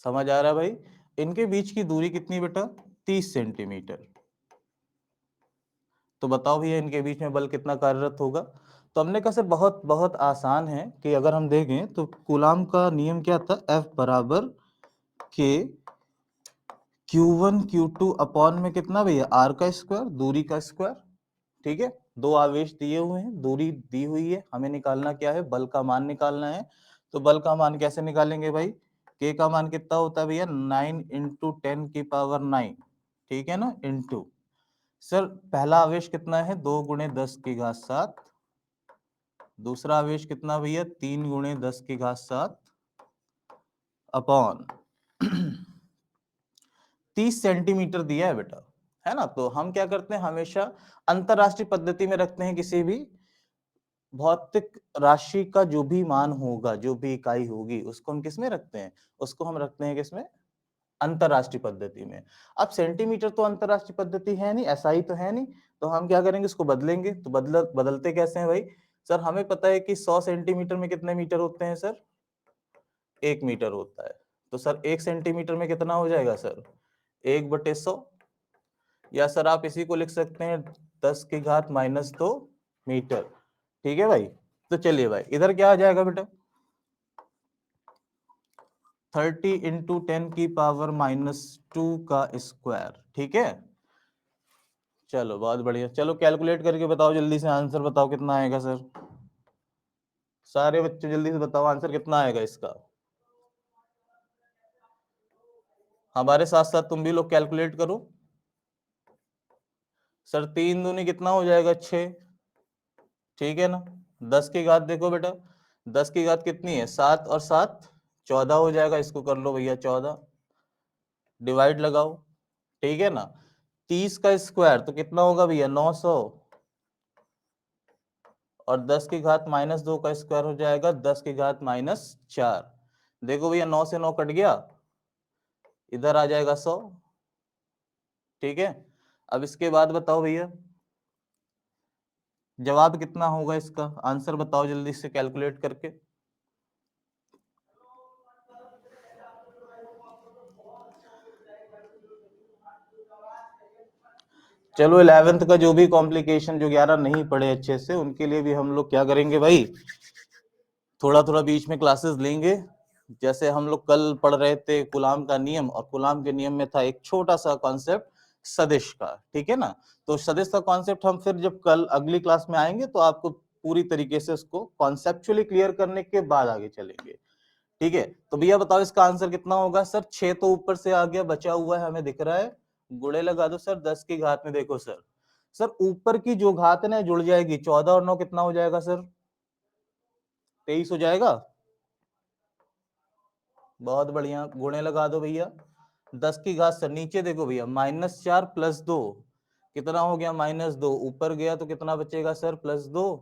समझ आ रहा है भाई? इनके बीच की दूरी कितनी बेटा? 30 सेंटीमीटर। तो बताओ भैया इनके बीच में बल कितना कार्यरत होगा? तो हमने कहा सर बहुत बहुत आसान है कि अगर हम देखें तो कूलाम का नियम क्या था, F बराबर के Q1 Q2 अपॉन में कितना भैया, R का स्क्वायर, दूरी का स्क्वायर। ठीक है, दो आवेश दिए हुए हैं, दूरी दी हुई है, हमें निकालना क्या है, बल का मान निकालना है। तो बल का मान कैसे निकालेंगे भाई? K का मान कितना होता है भैया, 9 इंटू 10 की पावर 9, ठीक है ना, इंटू सर पहला आवेश कितना है, 2 गुणे 10 की घात 7, दूसरा आवेश कितना भैया, 3 गुणे 10 की घात 7 अपॉन 30 सेंटीमीटर दिया है बेटा, है ना। तो हम क्या करते हैं, हमेशा अंतरराष्ट्रीय पद्धति में रखते हैं, किसी भी भौतिक राशि का जो भी मान होगा, जो भी इकाई होगी, उसको हम किस में रखते हैं, उसको हम रखते हैं किसमें, अंतरराष्ट्रीय पद्धति में। अब सेंटीमीटर तो अंतरराष्ट्रीय पद्धति है नहीं, एसआई तो है नहीं, तो हम क्या करेंगे, इसको बदलेंगे। तो बदलते कैसे हैं भाई? सर हमें पता है कि 100 सेंटीमीटर में कितने मीटर होते हैं सर, 1 मीटर होता है। तो सर 1 सेंटीमीटर में कितना हो जाएगा सर, 1/100, या सर आप इसी को लिख सकते हैं 10 की घात -2 मीटर। ठीक है भाई, तो चलिए भाई इधर क्या आ जाएगा बेटा, 30 इंटू 10 की पावर -2 का स्क्वायर। ठीक है, चलो बहुत बढ़िया। चलो कैलकुलेट करके बताओ जल्दी से, आंसर बताओ कितना आएगा सर, सारे बच्चे जल्दी से बताओ आंसर कितना आएगा इसका। हमारे साथ साथ तुम भी लोग कैलकुलेट करो। सर 3 दूनी कितना हो जाएगा, 6, ठीक है ना। 10 की घात देखो बेटा, 10 की घात कितनी है, 7 और 7 14 हो जाएगा, इसको कर लो भैया 14, डिवाइड लगाओ, ठीक है ना। 30 का स्क्वायर तो कितना होगा भैया, 900, और 10 की घात -2 का स्क्वायर हो जाएगा 10 की घात -4। देखो भैया 9 से 9 कट गया, इधर आ जाएगा 100, ठीक है। अब इसके बाद बताओ भैया जवाब कितना होगा इसका, आंसर बताओ जल्दी से कैलकुलेट करके। चलो 11th का जो भी कॉम्प्लिकेशन, जो 11 नहीं पढ़े अच्छे से, उनके लिए भी हम लोग क्या करेंगे भाई, थोड़ा थोड़ा बीच में क्लासेस लेंगे। जैसे हम लोग कल पढ़ रहे थे कूलाम का नियम, और कूलाम के नियम में था एक छोटा सा कॉन्सेप्ट सदिश का, ठीक है ना। तो सदिश का कॉन्सेप्ट हम फिर जब कल अगली क्लास में आएंगे तो आपको पूरी तरीके से उसको कॉन्सेप्चुअली क्लियर करने के बाद आगे चलेंगे, ठीक है। तो भैया बताओ इसका आंसर कितना होगा सर, 6 तो ऊपर से आ गया, बचा हुआ है हमें दिख रहा है, गुणे लगा दो सर 10 की घात में, देखो सर, सर ऊपर की जो घात है ना जुड़ जाएगी, 14 और 9 कितना हो जाएगा सर, 23 हो जाएगा। बहुत बढ़िया, गुणे लगा दो भैया 10 की घात सर, नीचे देखो भैया -4 + 2 कितना हो गया, -2, ऊपर गया तो कितना बचेगा सर, +2,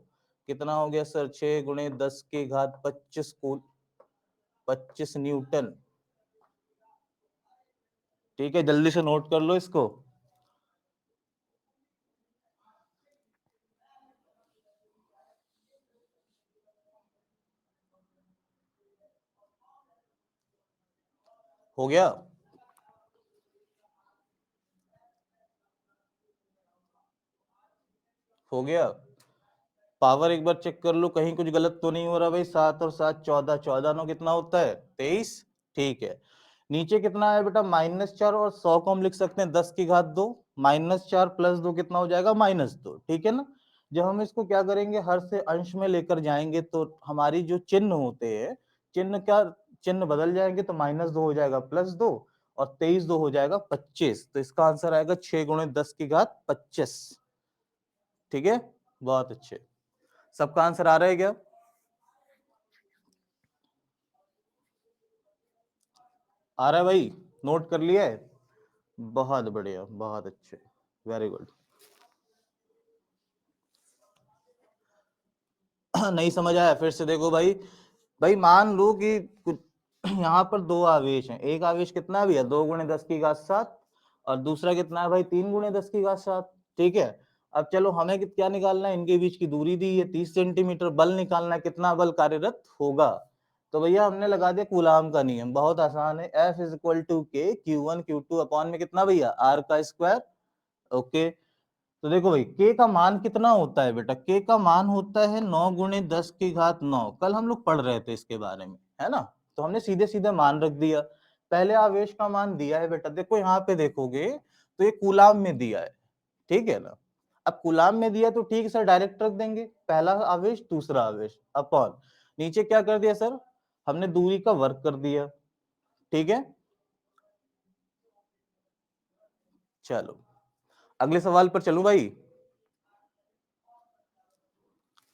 कितना हो गया सर, 6 गुणे 10 की घात 25 कूल 25 न्यूटन। ठीक है, जल्दी से नोट कर लो इसको। हो गया, हो गया। पावर एक बार चेक कर लो कहीं कुछ गलत तो नहीं हो रहा भाई, 7 और 7 14, 14 9 कितना होता है, 23, ठीक है। नीचे कितना है बेटा, -4, और 100 को हम लिख सकते हैं 10 की घात 2, -4 + 2 कितना हो जाएगा, -2, ठीक है ना। जब हम इसको क्या करेंगे, हर से अंश में लेकर जाएंगे तो हमारी जो चिन्ह होते हैं, चिन्ह क्या, चिन्ह बदल जाएंगे, तो -2 हो जाएगा +2, और 23 2 हो जाएगा 25। तो इसका आंसर आएगा 6 गुणे 10 की घात 25, ठीक है। बहुत अच्छे, सबका आंसर आ रहा है क्या, आ रहा है भाई, नोट कर लिया है, बहुत बढ़िया, बहुत अच्छे, वेरी गुड। नहीं समझ आया, फिर से देखो भाई, भाई मान लो कि कुछ यहाँ पर दो आवेश हैं, एक आवेश कितना है भैया, 2 गुणे 10 की घात 7, और दूसरा कितना है भाई, 3 गुणे 10 की घात 7, ठीक है। अब चलो हमें क्या निकालना है, इनके बीच की दूरी दी है 30 सेंटीमीटर, बल निकालना है, कितना बल कार्यरत होगा। तो भैया हमने लगा दिया कूलाम का नियम, बहुत आसान है, F इज इक्वल टू के Q1 Q2 अपॉन में कितना भैया R का स्क्वायर। ओके, तो देखो भाई K का मान कितना होता है बेटा, K का मान होता है 9 गुणे 10 की घात 9। कल हम लोग पढ़ रहे थे इसके बारे में, है ना। तो हमने सीधे सीधे मान रख दिया, पहले आवेश का मान दिया है बेटा, देखो यहाँ पे देखोगे तो ये कूलाम में दिया है, ठीक है ना। अब कूलाम में दिया तो ठीक है सर, डायरेक्ट रख देंगे, पहला आवेश दूसरा आवेश अपॉन नीचे क्या कर दिया सर, हमने दूरी का वर्ग कर दिया, ठीक है। चलो अगले सवाल पर चलूं भाई,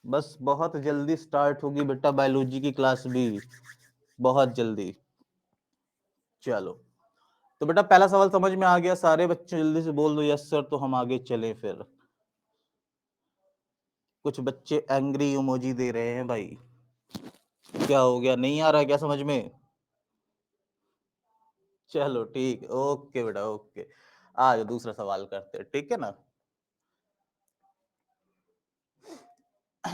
बस बहुत जल्दी स्टार्ट होगी बेटा बायोलॉजी की क्लास भी, बहुत जल्दी। चलो तो बेटा पहला सवाल समझ में आ गया, सारे बच्चे जल्दी से बोल दो यस सर, तो हम आगे चले फिर। कुछ बच्चे एंग्री इमोजी दे रहे हैं भाई, क्या हो गया, नहीं आ रहा क्या समझ में। चलो ठीक, ओके बेटा ओके, आज दूसरा सवाल करते हैं, ठीक है ना।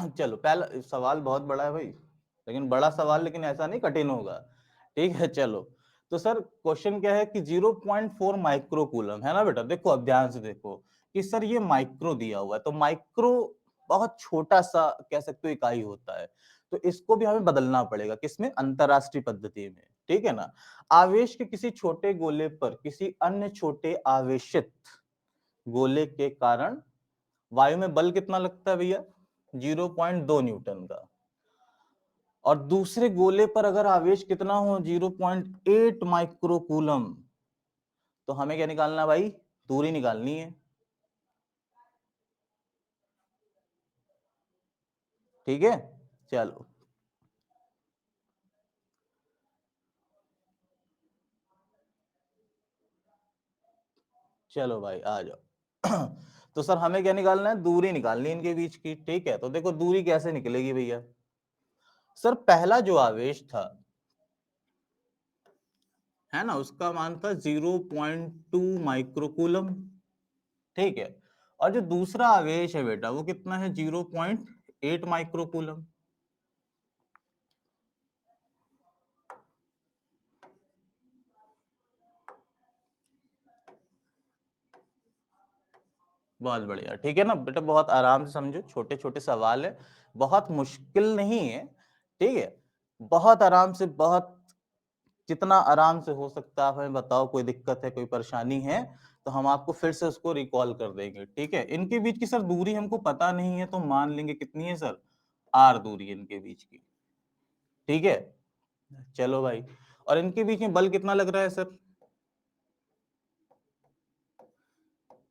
चलो पहला सवाल बहुत बड़ा है भाई, लेकिन बड़ा सवाल, लेकिन ऐसा नहीं कठिन होगा, ठीक है। चलो तो सर क्वेश्चन क्या है कि 0.4 माइक्रो कूलम, है ना बेटा। देखो अब ध्यान से देखो कि सर ये माइक्रो दिया हुआ है, तो माइक्रो बहुत छोटा सा कह सकते हो इकाई होता है, तो इसको भी हमें बदलना पड़ेगा, किसमें, अंतरराष्ट्रीय पद्धति में, ठीक है ना। आवेश के किसी छोटे गोले पर किसी अन्य छोटे आवेशित गोले के कारण वायु में बल कितना लगता है भैया, 0.2 न्यूटन का। और दूसरे गोले पर अगर आवेश कितना हो, 0.8 माइक्रो कूलम, तो हमें क्या निकालना है भाई, दूरी निकालनी है, ठीक है। चलो चलो भाई आ जाओ। तो सर हमें क्या निकालना है, दूरी निकालनी है इनके बीच की, ठीक है। तो देखो दूरी कैसे निकलेगी भैया, सर पहला जो आवेश था, है ना, उसका मान था 0.2 माइक्रोकूलम, ठीक है। और जो दूसरा आवेश है बेटा वो कितना है, 0.8 माइक्रोकूलम। बहुत बढ़िया, ठीक है ना बेटा, बहुत आराम से समझो, छोटे छोटे सवाल है, बहुत मुश्किल नहीं है, ठीक है। बहुत आराम से, बहुत जितना आराम से हो सकता है आप हमें बताओ, कोई दिक्कत है, कोई परेशानी है, तो हम आपको फिर से उसको रिकॉल कर देंगे, ठीक है। इनके बीच की सर दूरी हमको पता नहीं है, तो मान लेंगे कितनी है सर, आर दूरी इनके बीच की, ठीक है। चलो भाई, और इनके बीच में बल कितना लग रहा है सर,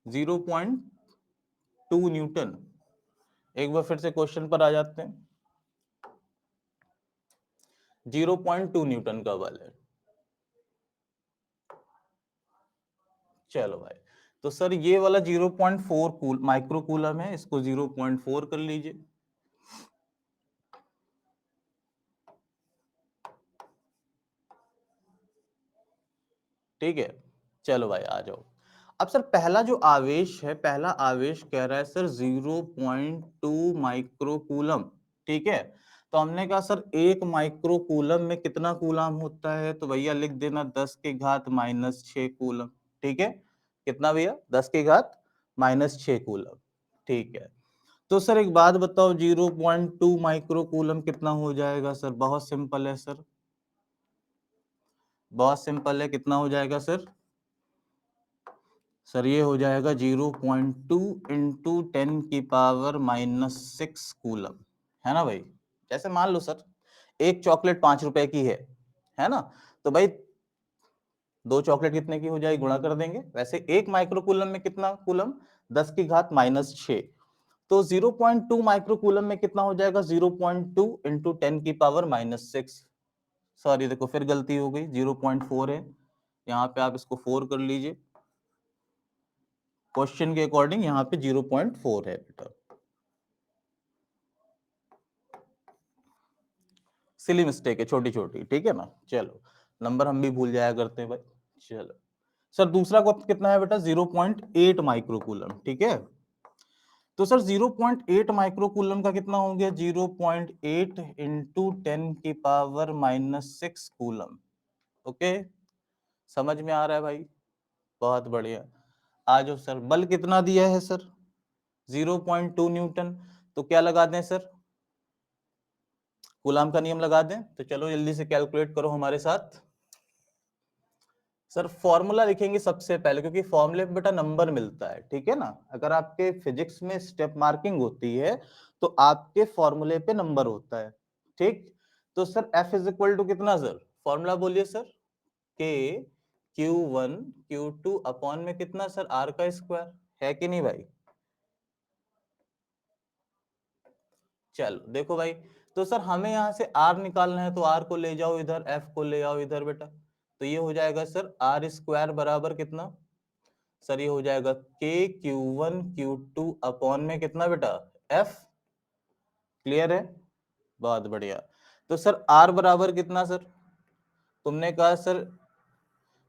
0.2 न्यूटन। एक बार फिर से क्वेश्चन पर आ जाते हैं, 0.2 न्यूटन का बल है। चलो भाई, तो सर ये वाला 0.4 माइक्रो कूलम है, इसको 0.4 कर लीजिए, ठीक है। चलो भाई आ जाओ, अब सर पहला जो आवेश है, पहला आवेश कह रहा है सर 0.2 माइक्रो कूलम, ठीक है। तो हमने कहा सर एक माइक्रो कूलम में कितना कूलम होता है, तो भैया लिख देना 10 की घात माइनस 6 कूलम, ठीक है। कितना भैया, 10 की घात माइनस 6 कूलम, ठीक है। तो सर एक बात बताओ, 0.2 माइक्रो कूलम कितना हो जाएगा सर, बहुत सिंपल है सर, बहुत सिंपल है, कितना हो जाएगा सर, सर ये हो जाएगा 0.2 इंटू 10 की पावर माइनस 6 कूलम, है ना भाई। जैसे मान लो सर एक चॉकलेट 5 रुपए की है ना, तो भाई दो चॉकलेट कितने की हो जाएगी, गुणा कर देंगे। वैसे एक माइक्रो कूलम में कितना कूलम, 10 की घात माइनस 6, तो 0.2 माइक्रो कूलम में कितना हो जाएगा, 0.2 इंटू 10 की पावर माइनस 6। सॉरी देखो फिर गलती हो गई, 0.4 है, यहाँ पे आप इसको 4 कर लीजिए, क्वेश्चन के अकॉर्डिंग यहाँ पे 0.4 है बेटा, सिली मिस्टेक है छोटी छोटी, ठीक है ना। चलो नंबर हम भी भूल जाया करते हैं भाई। चलो सर दूसरा को कितना है बेटा, 0.8 माइक्रोकूलम, ठीक है। तो सर 0.8 माइक्रोकूलम का कितना हो गया? 0.8 इंटू 10 की पावर -6 कूलम। ओके, समझ में आ रहा है भाई? बहुत बढ़िया। आ जाओ सर, बल कितना दिया है सर? 0.2 न्यूटन। तो क्या लगा दें सर? कूलाम का नियम लगा दें। तो चलो जल्दी से कैलकुलेट करो हमारे साथ। सर फॉर्मूला लिखेंगे सबसे पहले, क्योंकि फॉर्मूले पे बेटा नंबर मिलता है, ठीक है ना। अगर आपके फिजिक्स में स्टेप मार्किंग होती है तो आपके फॉर्मूले पे नंबर होता है, ठीक। तो sir F is equal to कितना सर? फॉर्मूला बोलिए sir. K Q1 Q2 upon में कितना सर? R का स्क्वायर, है कि नहीं भाई? चलो देखो भाई, तो सर हमें यहाँ से R निकालना है, तो R को ले जाओ इधर, F को ले आओ इधर बेटा। तो ये हो जाएगा सर R स्क्वायर बराबर कितना सर? ये हो जाएगा K Q1 Q2 अपॉन में कितना बेटा? F। क्लियर है? बहुत बढ़िया। तो सर R बराबर कितना सर? तुमने कहा सर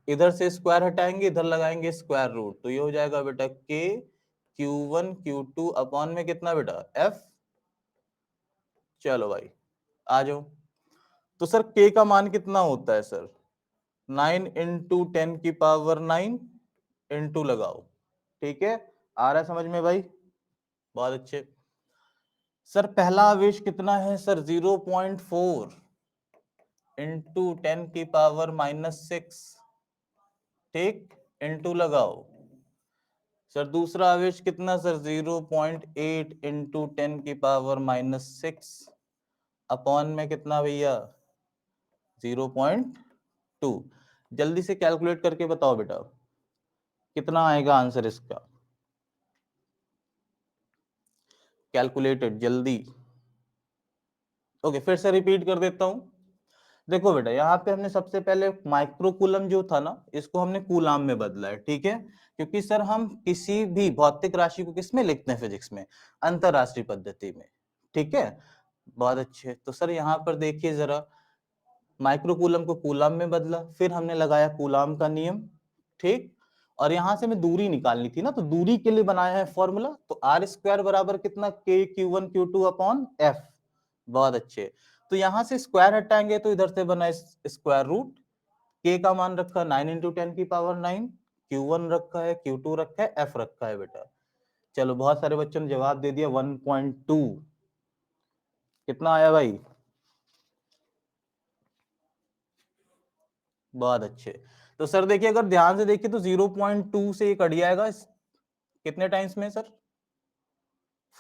इधर से स्क्वायर हटाएंगे, इधर लगाएंगे स्क्वायर रूट, तो ये हो जाएगा बेटा K Q1 Q2 अपॉन में कितना बेटा? F। चलो भाई आ जाओ। तो सर K का मान कितना होता है सर? 9 इंटू 10 की पावर 9 इंटू लगाओ, ठीक है। आ रहा है समझ में भाई? बहुत अच्छे। सर पहला आवेश कितना है सर? 0.4 इंटू 10 की पावर -6, ठीक, इंटू लगाओ। सर दूसरा आवेश कितना सर? 0.8 इंटू 10 की पावर -6 अपॉन में कितना भैया? 0.2। जल्दी से कैलकुलेट करके बताओ बेटा, कितना आएगा आंसर इसका? कैलकुलेटेड जल्दी। ओके, फिर से रिपीट कर देता हूं। देखो बेटा, यहाँ पे हमने सबसे पहले माइक्रोकूलम जो था ना, इसको हमने कूलाम में बदला है, ठीक है। क्योंकि सर हम किसी भी भौतिक राशि को किस में लिखते हैं फिजिक्स में? अंतरराष्ट्रीय पद्धति में, ठीक है। बहुत अच्छे। तो सर यहाँ पर देखिए जरा, माइक्रोकूलम को कूलाम में बदला, फिर हमने लगाया कूलाम का नियम, ठीक। और यहां से हमें दूरी निकालनी थी ना, तो दूरी के लिए बनाया है फॉर्मूला। तो आर स्क्वायर बराबर कितना? K Q1 Q2 upon F। बहुत अच्छे। तो यहां से स्क्वायर हटाएंगे तो इधर से बना स्क्वायर रूट। K का मान रखा 9 इंटू 10 की पावर 9, Q1 रखा है, Q2 रखा है, F रखा है बेटा। चलो बहुत सारे बच्चों ने जवाब दे दिया 1.2। कितना आया भाई? बहुत अच्छे। तो सर देखिए, अगर ध्यान से देखिए तो 0.2 से ये कट जाएगा कितने टाइम्स में सर?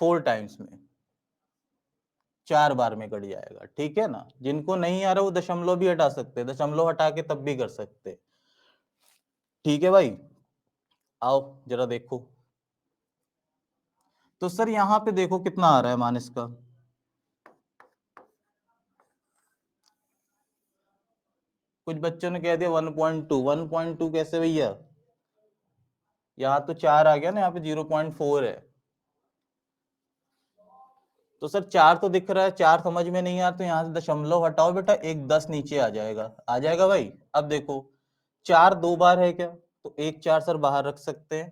4 टाइम्स में, 4 बार में कट जाएगा, ठीक है ना। जिनको नहीं आ रहा वो दशमलव भी हटा सकते हैं, दशमलव हटा के तब भी कर सकते हैं, ठीक है भाई। आओ जरा देखो। तो सर यहाँ पे देखो कितना आ रहा है मान इसका। कुछ बच्चों ने कह दिया 1.2। 1.2 कैसे भैया? यहाँ तो 4 आ गया ना, यहाँ पे 0.4 है। तो सर 4 तो दिख रहा है, 4 समझ में नहीं आ, तो यहाँ से दशमलव हटाओ बेटा, एक 10 नीचे आ जाएगा। आ जाएगा भाई? अब देखो 4 2 बार है क्या? तो एक 4 सर बाहर रख सकते हैं,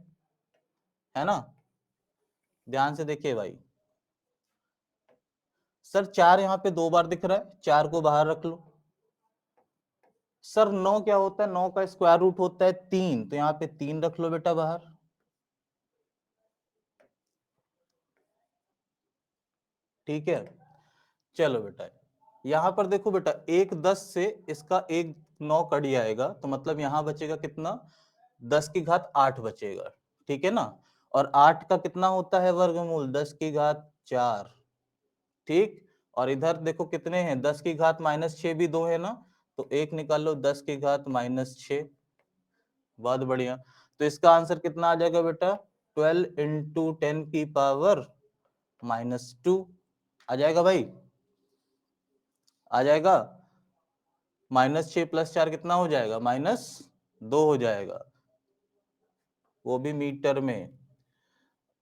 है ना। ध्यान से देखिए भाई, सर 4 यहाँ पे 2 बार दिख रहा है, 4 को बाहर रख लो। सर 9 क्या होता है? 9 का स्क्वायर रूट होता है 3, तो यहाँ पे 3 रख लो बेटा बाहर, ठीक है। चलो बेटा, यहां पर देखो बेटा, एक 10 से इसका एक 9 कट जाएगा, तो मतलब यहां बचेगा कितना? 10 की घात 8 बचेगा, ठीक है ना। और 8 का कितना होता है वर्गमूल? 10 की घात 4, ठीक। और इधर देखो कितने हैं? 10 की घात -6 भी 2 है ना, तो एक निकाल लो 10 की घात -6। बहुत बढ़िया। तो इसका आंसर कितना आ जाएगा बेटा? 12 इंटू 10 की पावर -2 आ जाएगा भाई? आ जाएगा। -6 + 4 कितना हो जाएगा? -2 हो जाएगा, वो भी मीटर में।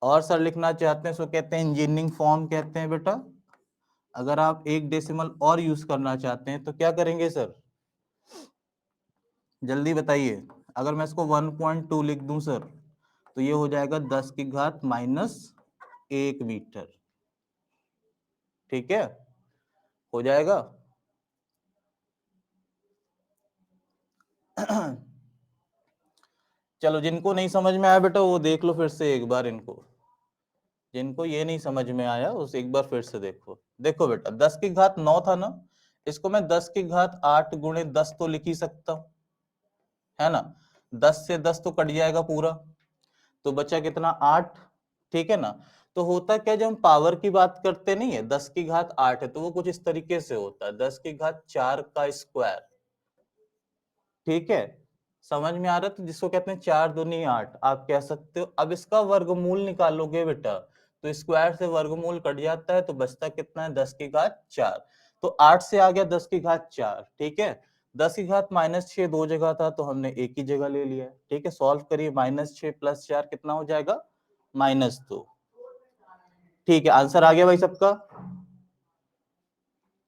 और सर लिखना चाहते हैं, सो कहते हैं इंजीनियरिंग फॉर्म कहते हैं बेटा। अगर आप एक डेसिमल और यूज करना चाहते हैं तो क्या करेंगे सर? जल्दी बताइए। अगर मैं इसको 1.2 लिख दूं सर, तो ये हो जाएगा 10 की घात 1 मीटर। ठीक है, हो जाएगा। चलो, जिनको नहीं समझ में आया बेटा वो देख लो फिर से एक बार इनको, जिनको ये नहीं समझ में आया उस एक बार फिर से देखो। देखो बेटा 10 की घात 9 था ना, इसको मैं 10 की घात 8 गुणे 10 तो लिख ही सकता हूं, है ना। 10 से 10 तो कट जाएगा पूरा, तो बचा कितना 8। ठीक है ना। तो होता क्या, जब हम पावर की बात करते नहीं है, 10 की घात 8 है तो वो कुछ इस तरीके से होता है 10 की घात 4 का स्क्वायर। ठीक है, समझ में आ रहा है, तो जिसको कहते हैं 4 दूनी 8 आप कह सकते हो। अब इसका वर्गमूल निकालोगे बेटा तो स्क्वायर से वर्गमूल कट जाता है, तो बचता कितना है 10 की घात 4। तो 8 से आ गया 10 की घात 4। ठीक है, 10 की घात -6 दो जगह था तो हमने एक ही जगह ले लिया। ठीक है, सॉल्व करिए, -6 + 4 कितना हो जाएगा -2। ठीक है, आंसर आ गया भाई सबका।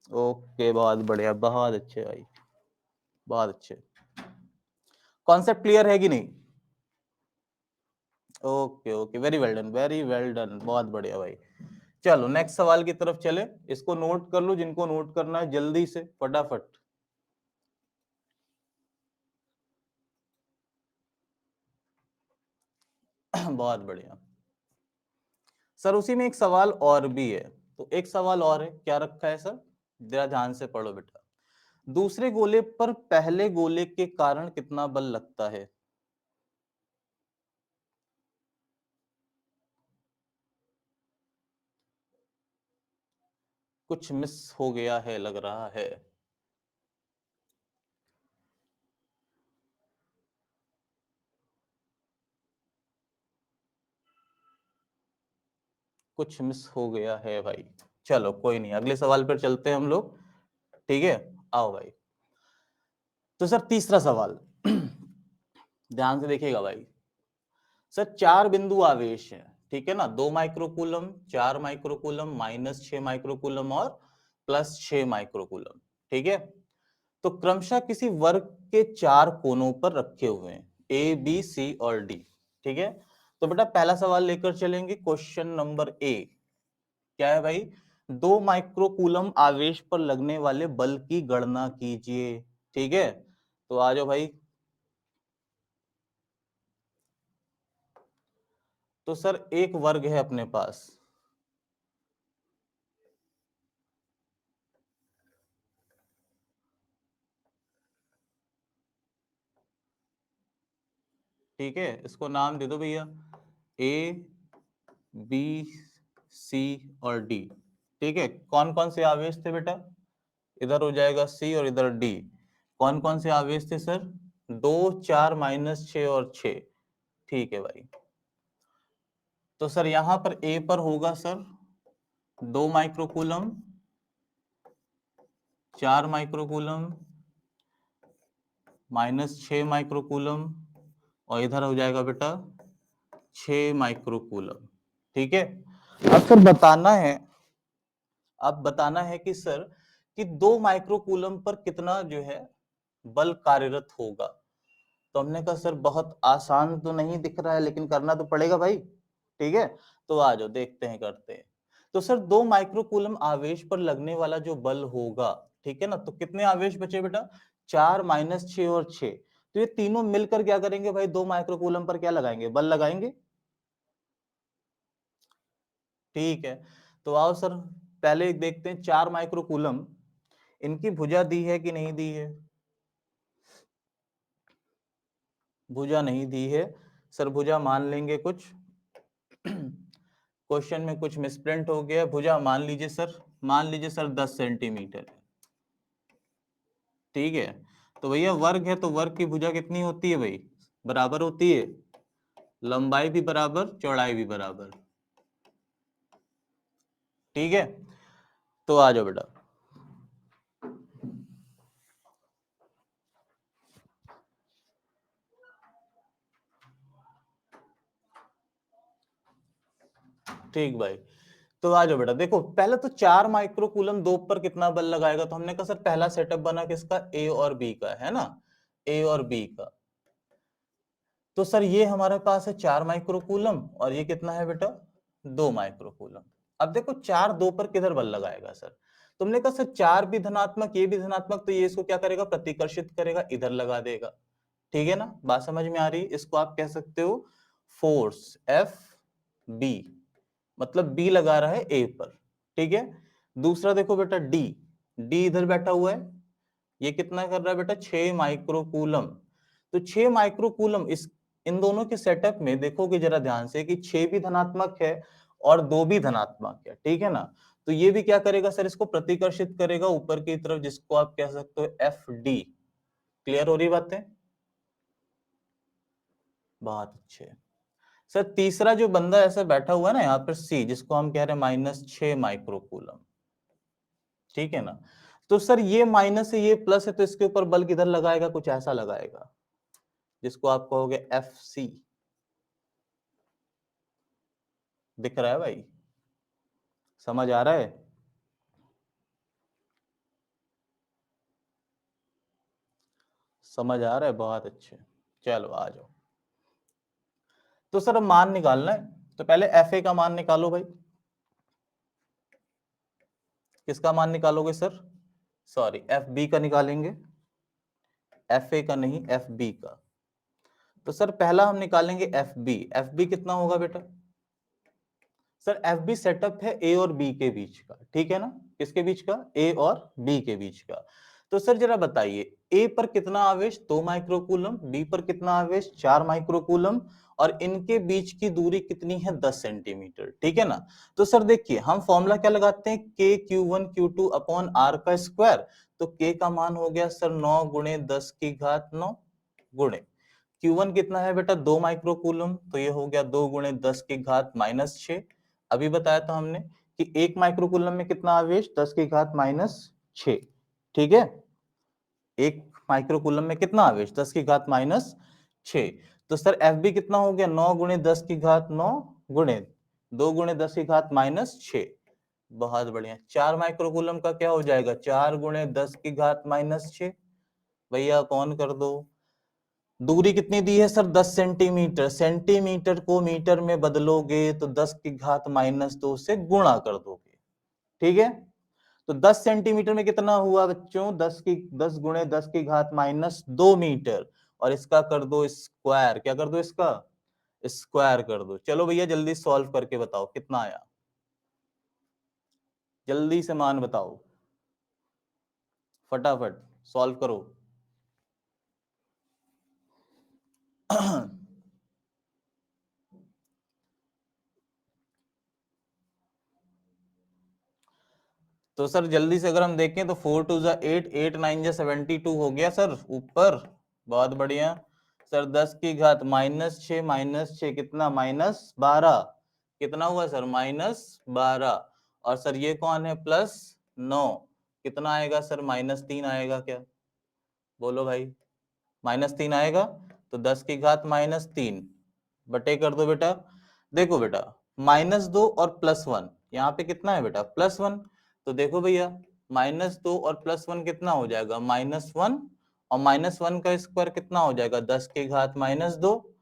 ओके, बहुत बढ़िया, बहुत अच्छे भाई, बहुत अच्छे। कॉन्सेप्ट क्लियर है कि नहीं? Okay okay, very well done, very well done, बहुत बढ़िया भाई। चलो नेक्स्ट सवाल की तरफ चले, इसको नोट कर लो जिनको नोट करना है जल्दी से फटाफट। बहुत बढ़िया सर, उसी में एक सवाल और भी है, तो एक सवाल और है, क्या रखा है सर, जरा ध्यान से पढ़ो बेटा। दूसरे गोले पर पहले गोले के कारण कितना बल लगता है? कुछ मिस हो गया है लग रहा है। कुछ मिस हो गया है भाई। चलो कोई नहीं, अगले सवाल पर चलते हैं हम लोग। ठीक है, आओ भाई। तो सर तीसरा सवाल ध्यान से देखिएगा भाई। सर 4 बिंदु आवेश है, ठीक है ना, 2 माइक्रोकूलम, 4 माइक्रोकूलम, -6 माइक्रोकूलम और +6 माइक्रोकूलम। ठीक है, तो क्रमशः किसी वर्ग के 4 कोनों पर रखे हुए हैं, ए बी सी और डी। ठीक है, तो बेटा पहला सवाल लेकर चलेंगे, क्वेश्चन नंबर ए। क्या है भाई? 2 माइक्रोकूलम आवेश पर लगने वाले बल की गणना कीजिए। ठीक है, तो आ जाओ भाई। तो सर एक वर्ग है अपने पास, ठीक है, इसको नाम दे दो भैया, ए बी सी और डी। ठीक है, कौन कौन से आवेश थे बेटा? इधर हो जाएगा सी और इधर डी। कौन कौन से आवेश थे सर? 2, 4, -6 और 6। ठीक है भाई, तो सर यहां पर ए पर होगा सर 2 माइक्रोकूलम, 4 माइक्रोकूलम, -6 माइक्रोकूलम और इधर हो जाएगा बेटा 6 माइक्रोकूलम। ठीक है, अब सर बताना है, अब बताना है कि सर कि 2 माइक्रोकूलम पर कितना जो है बल कार्यरत होगा। तो हमने कहा सर बहुत आसान तो नहीं दिख रहा है लेकिन करना तो पड़ेगा भाई। ठीक है, तो आ जाओ देखते हैं, करते हैं। तो सर 2 माइक्रोकूलम आवेश पर लगने वाला जो बल होगा, ठीक है ना, तो कितने आवेश बचे बेटा? 4, -6 और 6। तो ये तीनों मिलकर क्या करेंगे भाई? 2 माइक्रोकूलम पर क्या लगाएंगे? बल लगाएंगे। ठीक है, तो आओ सर पहले देखते हैं 4 माइक्रोकूलम, इनकी भुजा दी है कि नहीं दी है? भुजा नहीं दी है सर, भुजा मान लेंगे कुछ क्वेश्चन में कुछ मिसप्रिंट हो गया, भुजा मान लीजिए सर, मान लीजिए सर 10 सेंटीमीटर। ठीक है, तो भैया वर्ग है तो वर्ग की भुजा कितनी होती है भाई? बराबर होती है, लंबाई भी बराबर चौड़ाई भी बराबर। ठीक है, तो आ जाओ बेटा। ठीक भाई, तो आ जाओ बेटा, देखो पहले तो 4 माइक्रोकूलम 2 पर कितना बल लगाएगा, तो हमने कहा सर पहला सेटअप बना किसका? ए और बी का, है ना, ए और बी का। तो सर ये हमारे पास है 4 माइक्रोकूलम और ये कितना है बेटा? 2 माइक्रोकूलम। अब देखो 4 2 पर किधर बल लगाएगा सर? तुमने कहा सर 4 भी धनात्मक, ये भी धनात्मक, तो ये इसको क्या करेगा? प्रतिकर्षित करेगा, इधर लगा देगा। ठीक है ना? बात समझ में आ रही है? इसको आप कह सकते हो फोर्स एफ बी, मतलब बी लगा रहा है ए पर। ठीक है। दूसरा देखो बेटा डी, डी इधर बैठा हुआ है, ये कितना कर रहा है बेटा? 6 माइक्रोकूलम। तो 6 माइक्रोकूलम इस इन दोनों के सेटअप में देखोगे जरा ध्यान से कि 6 भी धनात्मक है और 2 भी धनात्मक है। ठीक है ना? तो ये भी क्या करेगा सर? इसको प्रतिकर्षित करेगा ऊपर की तरफ, जिसको आप कह सकते हो एफ डी। क्लियर हो रही बातें? बहुत अच्छे सर। तीसरा जो बंदा ऐसा बैठा हुआ है ना यहाँ पर सी, जिसको हम कह रहे हैं -6 माइक्रोकूलम। ठीक है ना? तो सर ये माइनस है, ये प्लस है, तो इसके ऊपर बल किधर लगाएगा? कुछ ऐसा लगाएगा, जिसको आप कहोगे एफ सी। दिख रहा है भाई? समझ आ रहा है? समझ आ रहा है? बहुत अच्छे। चलो आ जाओ। तो सर अब मान निकालना है, तो पहले एफ ए का मान निकालो भाई। किसका मान निकालोगे सर? सॉरी, एफ बी का निकालेंगे, एफ ए का नहीं, एफ बी का। तो सर पहला हम निकालेंगे एफ बी। एफ बी कितना होगा बेटा? सर एफ बी सेटअप है ए और बी के बीच का। ठीक है ना? किसके बीच का? ए और बी के बीच का। तो सर जरा बताइए, ए पर कितना आवेश? 2 माइक्रोकूलम। बी पर कितना आवेश? 4 माइक्रोकूलम। और इनके बीच की दूरी कितनी है? 10 सेंटीमीटर। ठीक है ना? तो सर देखिए, हम फॉर्मूला क्या लगाते हैं? K Q one Q two upon R का स्क्वायर। तो के का मान हो गया सर 9 गुणे 10 की घात 9 गुणे Q1 कितना है बेटा? 2 माइक्रोकूलम, तो ये हो गया 2 गुणे 10 की घात -6। अभी बताया था हमने कि 1 माइक्रोकूलम में कितना आवेश? 10 की घात -6। ठीक है? 1 माइक्रोकूलम में कितना आवेश? 10 की घात -6। तो सर एफ बी कितना हो गया? 9 गुणे 10 की घात 9 गुणे 2 गुणे 10 की घात -6। बहुत बढ़िया। 4 माइक्रोकूलम का क्या हो जाएगा? 4 गुणे 10 की घात -6। भैया कौन कर दो। दूरी कितनी दी है सर? 10 सेंटीमीटर। सेंटीमीटर को मीटर में बदलोगे तो 10 की घात -2 से गुणा कर दोगे। ठीक है? तो 10 सेंटीमीटर में कितना हुआ बच्चों? 10 गुणे 10 की घात -2 मीटर। और इसका कर दो स्क्वायर। क्या कर दो? इसका स्क्वायर कर दो। चलो भैया जल्दी सॉल्व करके बताओ कितना आया। जल्दी से मान बताओ, फटाफट सॉल्व करो। तो सर जल्दी से अगर हम देखें तो 4 2 जा 8, 8 9 जा 72 हो गया सर ऊपर। बहुत बढ़िया सर। 10 की घात -6 कितना? -12। कितना हुआ सर? -12। और सर ये कौन है? +9। कितना आएगा सर? -3 आएगा क्या? बोलो भाई। -3 आएगा। तो 10 की घात -3 बटे कर दो बेटा। देखो बेटा, -2 और +1, यहाँ पे कितना है बेटा? +1। तो देखो भैया, -2 और +1 कितना हो जाएगा? -1। और -1 का स्क्वायर कितना हो जाएगा? 10 की घात -2।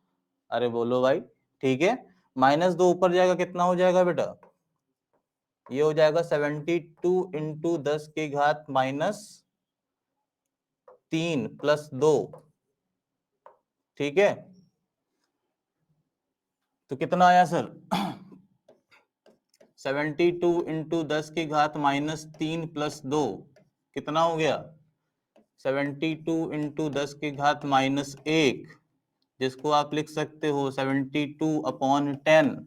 अरे बोलो भाई। ठीक है। -2 ऊपर जाएगा, कितना हो जाएगा बेटा? ये हो जाएगा 72 इंटू 10 की घात -3 +2। ठीक है? तो कितना आया सर? 72 इंटू 10 की घात -3 +2 कितना हो गया? 72 इंटू 10 की घात -1, जिसको आप लिख सकते हो 72/10,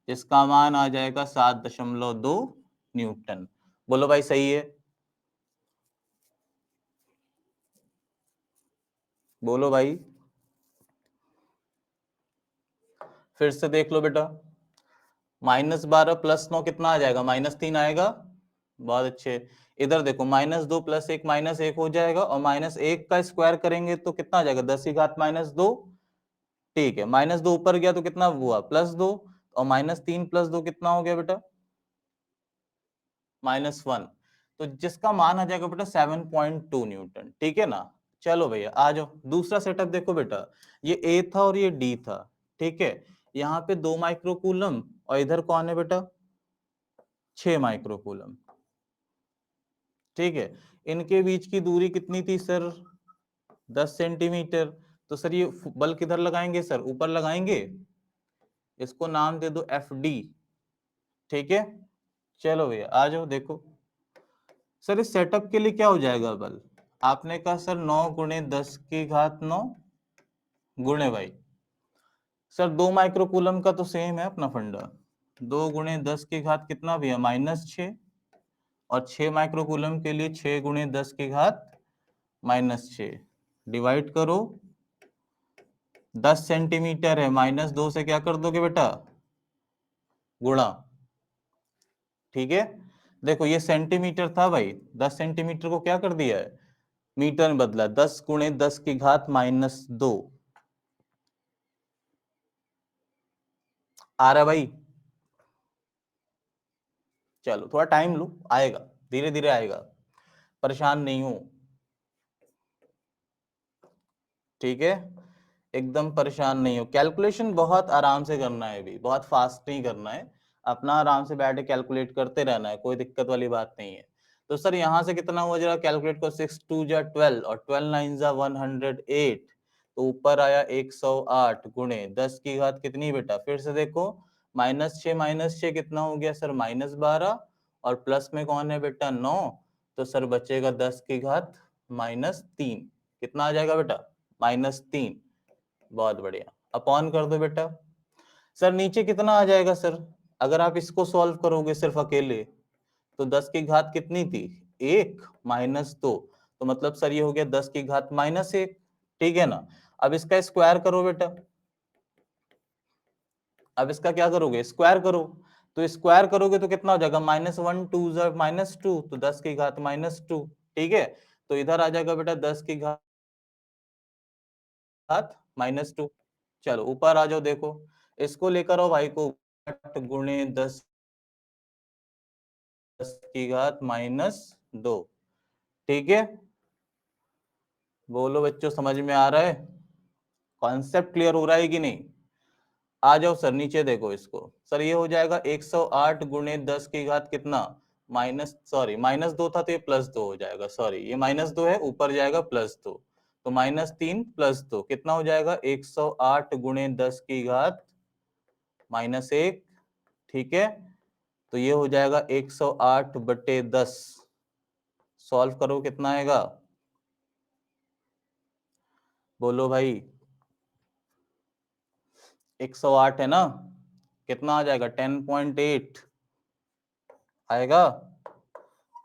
जिसका मान आ जाएगा 7.2 न्यूटन। बोलो भाई सही है? बोलो भाई। फिर से देख लो बेटा, -12 +9 कितना आ जाएगा? -3 आएगा। बहुत अच्छे। इधर देखो, -2 +1 -1 हो जाएगा, और -1 का स्क्वायर करेंगे तो कितना आ जाएगा? 10 की घात -2। ठीक है, -2 ऊपर गया तो कितना हुआ? +2। और -3 +2 कितना हो गया बेटा? -1। तो जिसका मान आ जाएगा बेटा 7.2 न्यूटन। ठीक है ना? चलो भैया आ जाओ। दूसरा सेटअप देखो बेटा, ये ए था और ये डी था। ठीक है? यहाँ पे 2 माइक्रोकूलम और इधर कौन है बेटा, 6 माइक्रोकूलम। ठीक है, इनके बीच की दूरी कितनी थी सर, 10 सेंटीमीटर। तो सर ये बल किधर लगाएंगे सर, ऊपर लगाएंगे, इसको नाम दे दो एफ डी। ठीक है, चलो भैया आ जाओ देखो। सर इस सेटअप के लिए क्या हो जाएगा बल, आपने कहा सर 9 गुणे 10 की घात 9 गुणे भाई, सर 2 माइक्रोकूलम का तो सेम है अपना फंडा, 2 गुणे 10 की घात कितना भैया -6, और 6 माइक्रोकूलम के लिए 6 गुणे 10 की घात -6, डिवाइड करो, 10 सेंटीमीटर है, -2 से क्या कर दोगे बेटा, गुणा। ठीक है, देखो ये सेंटीमीटर था भाई, 10 सेंटीमीटर को क्या कर दिया है, मीटर में बदला, 10 गुणे 10 की घात -2, आ रहा है भाई। चलो थोड़ा टाइम लो, आएगा, धीरे धीरे आएगा, परेशान नहीं हो। ठीक है, एकदम परेशान नहीं हो, कैलकुलेशन बहुत आराम से करना है, भी बहुत फास्ट नहीं करना है, अपना आराम से बैठ के कैलकुलेट करते रहना है, कोई दिक्कत वाली बात नहीं है। तो सर यहाँ से कितना हुआ जरा कैलकुलेट करो, 6 2 जा 12 और 12 9 जा 108, तो ऊपर आया 108 गुणे 10 की घात कितनी बेटा, फिर से देखो, -6 कितना हो गया सर, -12, और प्लस में कौन है बेटा 9, तो सर बचेगा 10 की घात -3, कितना आ जाएगा बेटा, -3। बहुत बढ़िया, अपॉन कर दो बेटा। सर नीचे कितना आ जाएगा सर, अगर आप इसको सॉल्व करोगे सिर्फ अकेले, तो 10 की घात कितनी थी, 1 -2, तो मतलब सर ये हो गया 10 की घात -1। ठीक है ना, अब इसका स्क्वायर करो बेटा, अब इसका क्या करोगे, स्क्वायर करो, तो स्क्वायर करोगे तो कितना हो जाएगा, -1 2 -2, तो 10 की घात -2। ठीक है, तो इधर आ जाएगा बेटा 10 की घात -2। चलो ऊपर आ जाओ, देखो इसको लेकर आओ भाई को, 8 गुणे 10 की घात -2। ठीक है, बोलो बच्चों समझ में आ रहा है, कॉन्सेप्ट क्लियर हो रहा है कि नहीं। आ जाओ सर नीचे देखो इसको, सर ये हो जाएगा 108 गुणे 10 की घात कितना, -2 था तो ये +2 हो जाएगा, सॉरी ये -2 है, ऊपर जाएगा +2, तो -3 +2 कितना हो जाएगा, 108 गुणे 10 की घात -1। ठीक है, तो ये हो जाएगा 108/10, सॉल्व करो कितना आएगा, बोलो भाई, 108 है ना, कितना आ जाएगा 10.8 आएगा,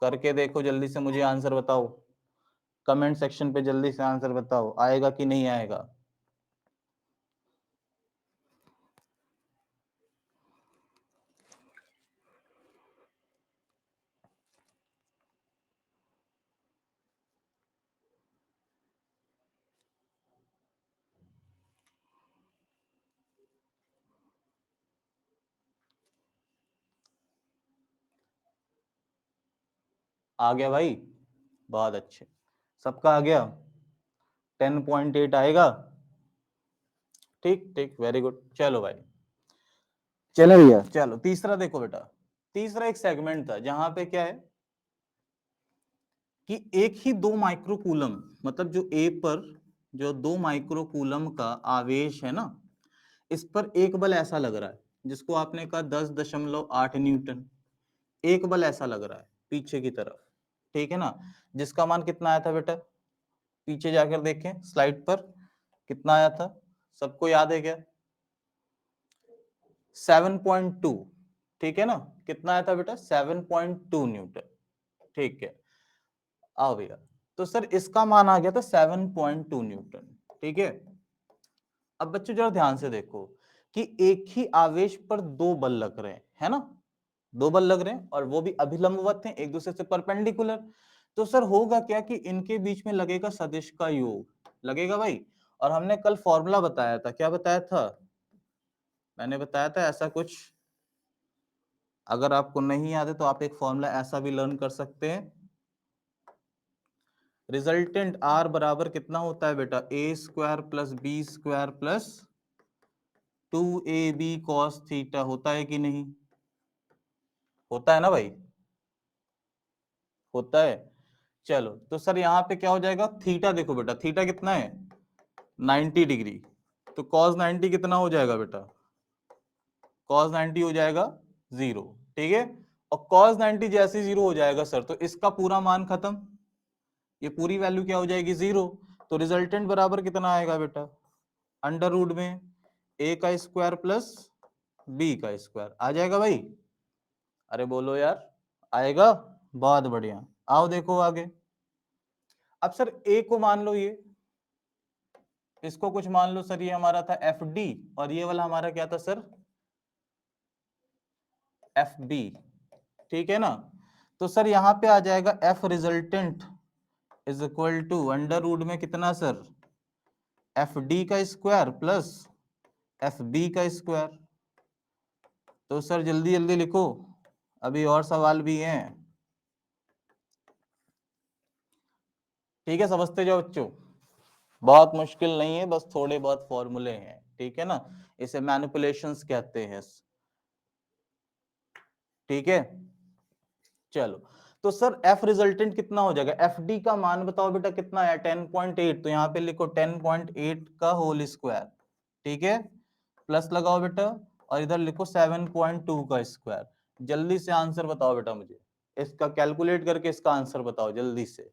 करके देखो जल्दी से, मुझे आंसर बताओ, कमेंट सेक्शन पे जल्दी से आंसर बताओ, आएगा कि नहीं आएगा। आ गया भाई, बहुत अच्छे, सबका आ गया, 10.8 आएगा। ठीक ठीक, वेरी गुड, चलो भाई, चलो भैया, चलो तीसरा देखो बेटा, तीसरा एक सेगमेंट था जहां पे क्या है कि एक ही 2 माइक्रोकूलम, मतलब जो ए पर जो 2 माइक्रोकूलम का आवेश है ना, इस पर एक बल ऐसा लग रहा है, जिसको आपने कहा 10.8 न्यूटन, एक बल ऐसा लग रहा है पीछे की तरफ। ठीक है ना, जिसका मान कितना आया था बेटा, पीछे जाकर देखें स्लाइड पर, कितना आया था, सबको याद है क्या, 7.2। ठीक है ना, कितना आया था बेटा, 7.2 न्यूटन। ठीक है, आओ भैया, तो सर इसका मान आ गया था 7.2 न्यूटन। ठीक है, अब बच्चों जरा ध्यान से देखो कि एक ही आवेश पर 2 बल लग रहे हैं, है ना, 2 बल लग रहे हैं, और वो भी अभिलंबवत हैं, एक दूसरे से परपेंडिकुलर। तो सर होगा क्या कि इनके बीच में लगेगा सदिश का योग, लगेगा भाई। और हमने कल फॉर्मूला बताया था, क्या बताया था, मैंने बताया था ऐसा कुछ, अगर आपको नहीं याद है तो आप एक फॉर्मूला ऐसा भी लर्न कर सकते हैं, रिजल्टेंट आर बराबर कितना होता है बेटा, a² + b² + 2ab cos theta होता है कि नहीं? होता है ना भाई, होता है। चलो तो सर यहाँ पे क्या हो जाएगा, थीटा देखो बेटा, थीटा कितना है 90 डिग्री, तो cos 90 कितना हो जाएगा बेटा, cos 90 हो जाएगा 0, ठीक है। और cos 90 जैसे 0 हो जाएगा सर, तो इसका पूरा मान खत्म, ये पूरी वैल्यू क्या हो जाएगी 0। तो रिजल्टेंट बराबर कितना आएगा बेटा, अंडर रूट में a का स्क्वायर प्लस b का स्क्वायर आ जाएगा भाई। अरे बोलो यार, आएगा, बहुत बढ़िया। आओ देखो आगे। अब सर a को मान लो, ये इसको कुछ मान लो सर, ये हमारा था एफ डी, और ये वाला हमारा क्या था सर, एफ बी, ठीक है ना। तो सर यहाँ पे आ जाएगा F resultant is equal to under root में कितना सर, एफ डी का स्क्वायर प्लस एफ बी का स्क्वायर। तो सर जल्दी जल्दी लिखो, अभी और सवाल भी हैं, ठीक है, समझते जाओ बच्चों, बहुत मुश्किल नहीं है, बस थोड़े बहुत फॉर्मूले हैं, ठीक है ना, इसे मैनिपुलेशंस कहते हैं, ठीक है। चलो तो सर एफ रिजल्टेंट कितना हो जाएगा, एफ डी का मान बताओ बेटा कितना है 10.8, तो यहाँ पे लिखो 10.8 का होल स्क्वायर, ठीक है, प्लस लगाओ बेटा, और इधर लिखो 7.2 का स्क्वायर। जल्दी से आंसर बताओ बेटा मुझे, इसका कैलकुलेट करके इसका आंसर बताओ जल्दी से।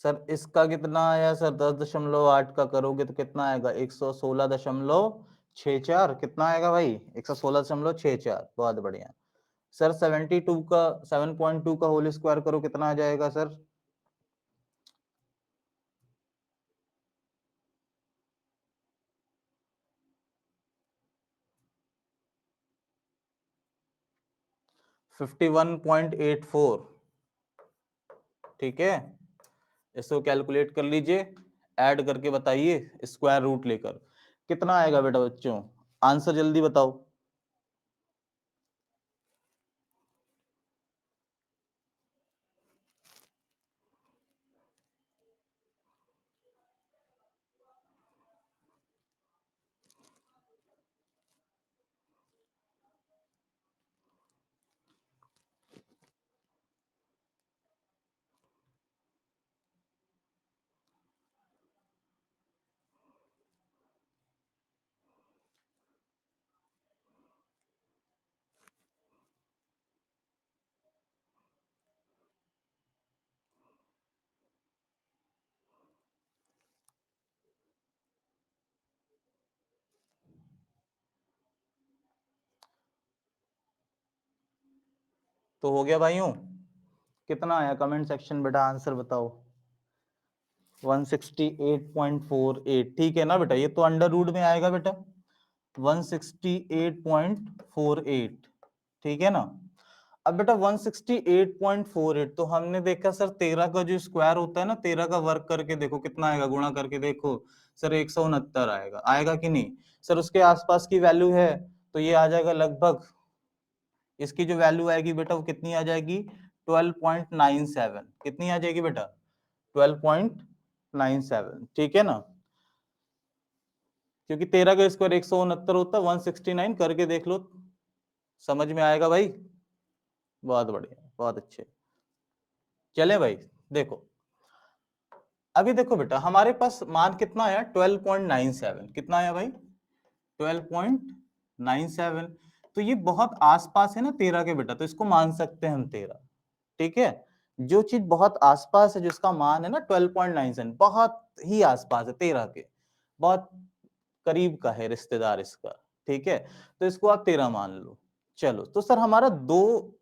सर इसका कितना आया सर, 10.8 का करोगे तो कितना आएगा, 116.64, कितना आएगा भाई, 116.64, बहुत बढ़िया। सर 72 का 7.2 का होल स्क्वायर करो, कितना आ जाएगा सर, 51.84, ठीक है। इसको कैलकुलेट कर लीजिए, ऐड करके बताइए स्क्वायर रूट लेकर, कितना आएगा बेटा बच्चों, आंसर जल्दी बताओ। तो हो गया भाइयों, कितना आया कमेंट सेक्शन बेटा, आंसर बताओ। 168.48, ठीक है ना बेटा, ये तो अंडर रूट में आएगा बेटा, 168.48, ठीक है ना। अब बेटा 168.48, तो हमने देखा सर 13 का जो स्क्वायर होता है ना, 13 का वर्क करके देखो कितना आएगा, गुणा करके देखो सर 169 आएगा, आएगा कि नहीं सर, उसके आसपास की वैल्यू है, तो ये आ जाएगा लगभग, इसकी जो वैल्यू आएगी बेटा वो कितनी आ जाएगी, 12.97, कितनी आ जाएगी बेटा, 12.97, ठीक है ना, क्योंकि 13 का स्क्वायर 169 होता है, 169 करके देख लो, समझ में आएगा भाई, बहुत बढ़िया, बहुत अच्छे। चले भाई देखो, अभी देखो बेटा हमारे पास मान कितना आया 12.97, कितना आया भाई 12.97, तो ये बहुत आसपास है ना 13 के बेटा, तो इसको मान सकते हैं हम 13, ठीक है। जो चीज बहुत आसपास है, जिसका मान है ना 12.97, बहुत ही आसपास है 13 के, बहुत करीब का है रिश्तेदार इसका, ठीक है, तो इसको आप 13 मान लो। चलो तो सर हमारा दो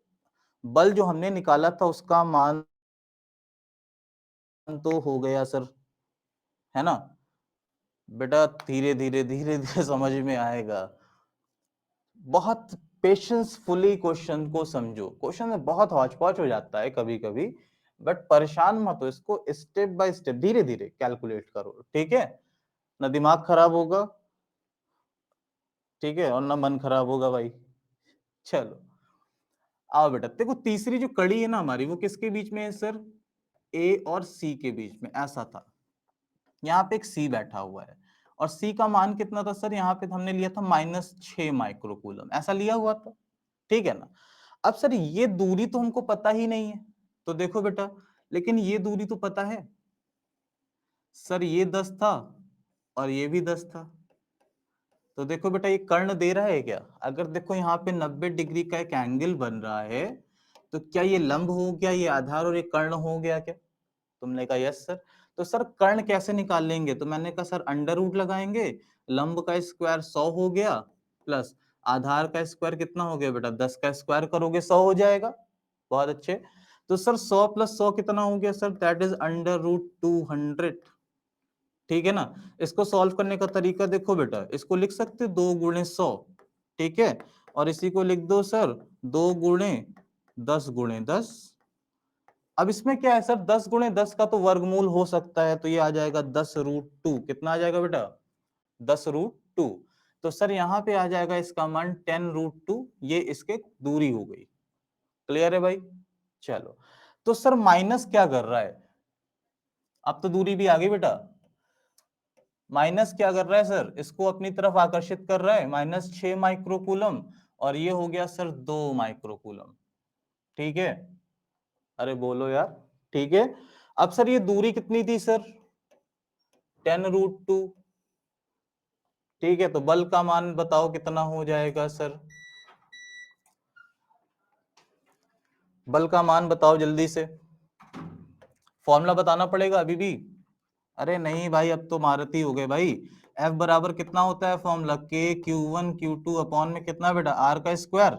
बल जो हमने निकाला था उसका मान तो हो गया सर, है ना बेटा, धीरे धीरे धीरे धीरे समझ में आएगा। बहुत पेशेंसफुली क्वेश्चन को समझो, क्वेश्चन में बहुत हौच पौच हो जाता है कभी कभी, बट परेशान मत हो, इसको स्टेप बाय स्टेप धीरे धीरे कैलकुलेट करो, ठीक है ना, दिमाग खराब होगा, ठीक है, और ना मन खराब होगा भाई। चलो आओ बेटा, देखो तीसरी जो कड़ी है ना हमारी, वो किसके बीच में है सर, ए और सी के बीच में, ऐसा था। यहाँ पे एक सी बैठा हुआ है, और सी का मान कितना था सर, यहाँ पे हमने लिया था -6 माइक्रोकूलम, ऐसा लिया हुआ था, ठीक है ना। अब सर ये दूरी तो हमको पता ही नहीं है, तो देखो बेटा, लेकिन ये दूरी तो पता है सर, ये 10 था और ये भी 10 था, तो देखो बेटा ये कर्ण दे रहा है क्या, अगर देखो यहाँ पे 90 डिग्री का एक एंगल बन रहा है, तो क्या ये लंब हो गया, ये आधार और ये कर्ण हो गया क्या, तुमने कहा यस सर। तो सर कर्ण कैसे निकाल लेंगे, तो मैंने कहा सर अंडर रूट लगाएंगे, लंब का स्क्वायर 100 हो गया, प्लस आधार का स्क्वायर कितना हो गया बेटा, 10 का स्क्वायर करोगे 100 हो जाएगा, बहुत अच्छे। तो सर 100 + 100 कितना हो गया सर, दैट इज √200, ठीक है ना। इसको सॉल्व करने का तरीका देखो बेटा, इसको लिख सकते 2 × 100, ठीक है, और इसी को लिख दो सर 2 × 10 × 10। अब इसमें क्या है सर, 10 × 10 का तो वर्गमूल हो सकता है, तो ये आ जाएगा 10√2, कितना आ जाएगा बेटा, 10√2। तो सर यहाँ पे आ जाएगा इसका मान 10√2, ये इसके दूरी हो गई, क्लियर है भाई। चलो, तो सर माइनस क्या कर रहा है, अब तो दूरी भी आ गई बेटा, माइनस क्या कर रहा है सर, इसको अपनी तरफ आकर्षित कर रहा है, -6 माइक्रोकूलम, और ये हो गया सर 2 माइक्रोकूलम, ठीक है, अरे बोलो यार, ठीक है। अब सर ये दूरी कितनी थी सर, 10√2, ठीक है, तो बल का मान बताओ कितना हो जाएगा सर, बल का मान बताओ जल्दी से, फॉर्मूला बताना पड़ेगा अभी भी, अरे नहीं भाई अब तो महारथी हो गए भाई। F बराबर कितना होता है formula, K Q1 Q2 upon में कितना बेटा, R का स्क्वायर।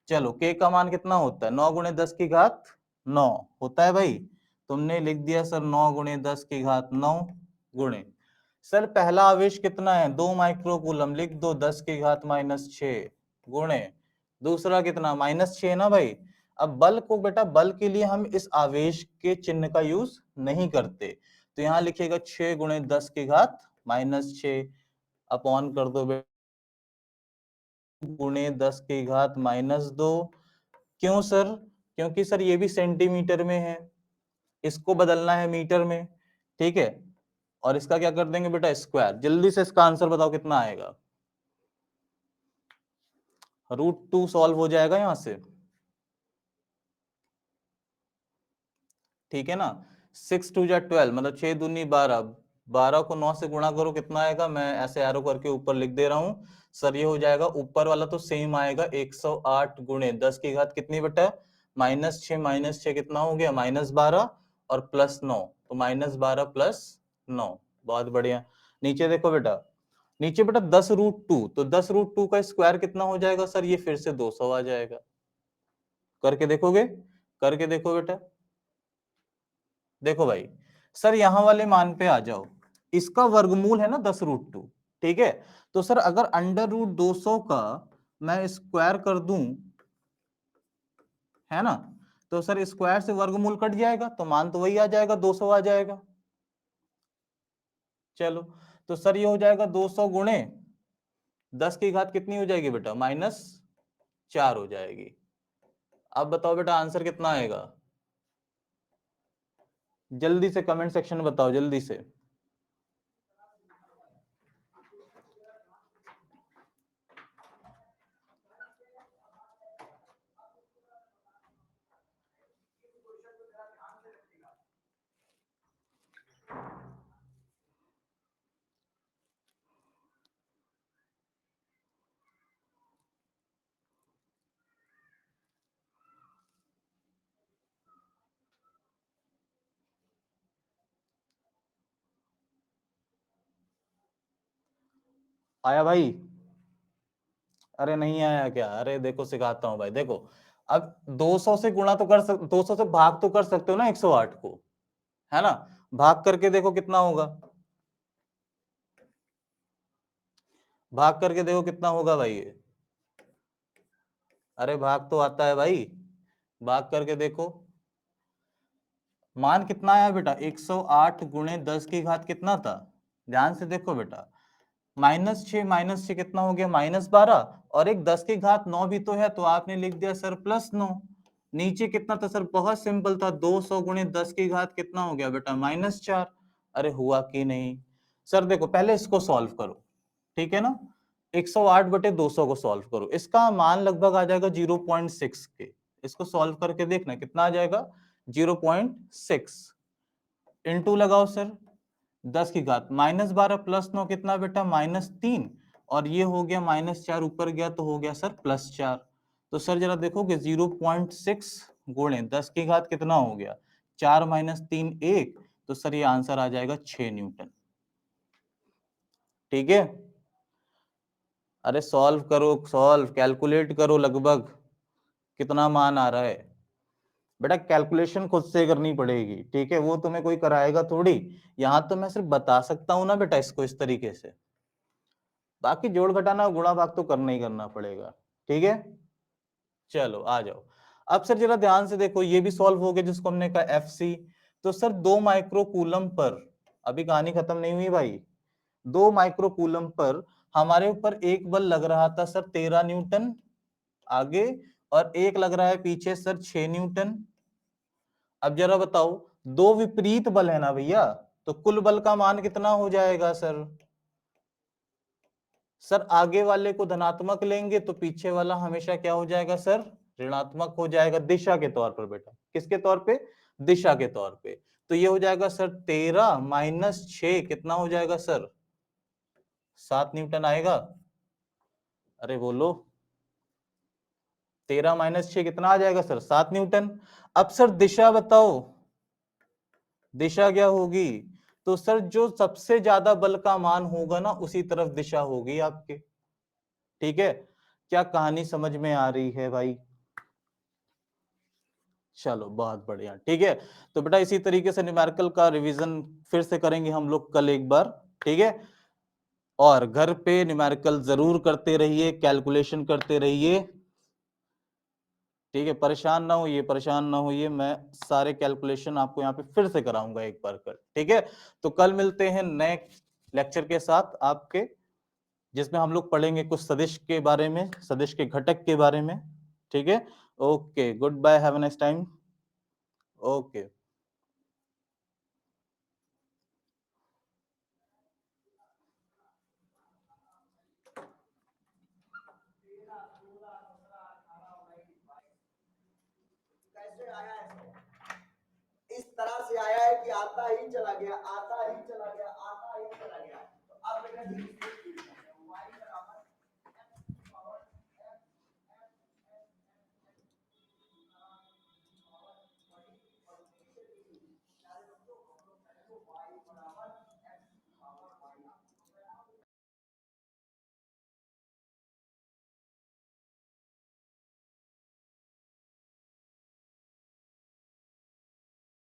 चलो K का मान कितना होता है, 9 × 10⁹ 9 होता है भाई, तुमने लिख दिया सर 9 × 10⁹ 9 गुणे, सर पहला आवेश कितना है, 2 माइक्रोकूलम, लिख दो 10⁻⁻6 गुणे, दूसरा कितना -6 ना भाई। अब बल को बेटा, बल के लिए हम इस आवेश के चिन्ह का यूज नहीं करते, तो यहाँ लिखेगा 6 × 10⁻⁻6 अपॉन कर दो गुणे 10⁻⁻2। क्यों सर, क्योंकि सर ये भी सेंटीमीटर में है, इसको बदलना है मीटर में, ठीक है, और इसका क्या कर देंगे बेटा, स्क्वायर। जल्दी से इसका आंसर बताओ कितना आएगा, √2 सॉल्व हो जाएगा यहां से, ठीक है ना। 6 × 2 = 12, मतलब 6 दूनी 12, 12 को 9 से गुणा करो कितना आएगा, मैं ऐसे एरो करके ऊपर लिख दे रहा हूं सर, ये हो जाएगा ऊपर वाला तो सेम आएगा, 108 गुणे 10 की घात कितनी बेटा, -6 कितना हो गया, -12 और +9, तो -12 + 9, बहुत बढ़िया। नीचे देखो बेटा, नीचे बेटा 10√2, तो 10√2 का स्क्वायर कितना हो जाएगा सर, ये फिर से 200 आ जाएगा, करके देखोगे, करके देखो बेटा, देखो भाई सर यहां वाले मान पे आ जाओ, इसका वर्गमूल है ना 10√2, ठीक है, तो सर अगर √200 का मैं स्क्वायर कर दूं, है ना, तो सर स्क्वायर से वर्गमूल कट जाएगा, तो मान तो वही आ जाएगा, 200 आ जाएगा। चलो, तो सर ये हो जाएगा 200 गुणे 10 की घात कितनी हो जाएगी बेटा, -4 हो जाएगी। अब बताओ बेटा आंसर कितना आएगा, जल्दी से कमेंट सेक्शन में बताओ जल्दी से। आया भाई, अरे नहीं आया क्या, अरे देखो सिखाता हूं भाई, देखो अब 200 से गुणा तो कर सकते, 200 से भाग तो कर सकते हो ना 108 को, है ना? भाग करके देखो कितना होगा, भाग करके देखो कितना होगा भाई ये। अरे भाग तो आता है भाई, भाग करके देखो। मान कितना आया बेटा, 108 गुणे 10 की घात कितना था, ध्यान से देखो बेटा। -6 कितना हो गया, -12, और एक 10 की घात 9 भी तो है, तो आपने लिख दिया सर +9। नीचे कितना था सर, बहुत सिंपल था, 200 गुणे 10 की घात कितना हो गया बेटा, -4। अरे हुआ कि नहीं सर? देखो पहले इसको सॉल्व करो, ठीक है ना? 108 बटे 200 को सॉल्व करो, इसका मान लगभग आ जाएगा 0.6 के। इसको सॉल्व करके देखना कितना आ जाएगा, 0.6। इंटू लगाओ सर 10 की घात, -12 +9 कितना बेटा, -3, और ये हो गया -4, ऊपर गया तो हो गया सर +4। तो सर जरा देखोगे 0.6 गुणे 10 की घात कितना हो गया, 4 - 3 1, तो सर ये आंसर आ जाएगा 6 न्यूटन। ठीक है? अरे सॉल्व करो, सॉल्व कैलकुलेट करो लगभग कितना मान आ रहा है। बेटा कैलकुलेशन खुद से करनी पड़ेगी, ठीक है? वो तुम्हें कोई कराएगा थोड़ी, यहां तो मैं सिर्फ बता सकता हूं ना बेटा इसको इस तरीके से, बाकी जोड़ घटाना गुणा भाग तो करना ही करना पड़ेगा। ठीक है, चलो आ जाओ। अब सर जरा ध्यान से देखो, ये भी सॉल्व हो गया जिसको हमने कहा FC। तो सर 2 माइक्रो कूलम पर, अभी कहानी खत्म नहीं हुई भाई, 2 माइक्रो कूलम पर हमारे ऊपर एक बल लग रहा था सर 13 न्यूटन आगे, और एक लग रहा है पीछे सर 6 न्यूटन। अब जरा बताओ, दो विपरीत बल है ना भैया, तो कुल बल का मान कितना हो जाएगा सर? सर आगे वाले को धनात्मक लेंगे तो पीछे वाला हमेशा क्या हो जाएगा सर, ऋणात्मक हो जाएगा, दिशा के तौर पर बेटा। किसके तौर पे? दिशा के तौर पे। तो ये हो जाएगा सर 13 - 6 कितना हो जाएगा सर, 7 न्यूटन आएगा। अरे बोलो, 13 - 6 कितना आ जाएगा सर, 7 न्यूटन। अब सर दिशा बताओ, दिशा क्या होगी? तो सर जो सबसे ज्यादा बल का मान होगा ना उसी तरफ दिशा होगी आपके। ठीक है, क्या कहानी समझ में आ रही है भाई? चलो बहुत बढ़िया, ठीक है। तो बेटा इसी तरीके से न्यूमेरिकल का रिवीजन फिर से करेंगे हम लोग कल एक बार, ठीक है? और घर पे न्यूमेरिकल जरूर करते रहिए, कैलकुलेशन करते रहिए, ठीक है? परेशान ना होइए, परेशान ना होइए, मैं सारे कैलकुलेशन आपको यहाँ पे फिर से कराऊंगा एक बार कल, ठीक है? तो कल मिलते हैं नए लेक्चर के साथ आपके, जिसमें हम लोग पढ़ेंगे कुछ सदिश के बारे में, सदिश के घटक के बारे में, ठीक है? Okay, good bye, have a nice time. Okay. कैसे आया है? इस तरह से आया है कि आता ही चला गया, आता ही चला गया।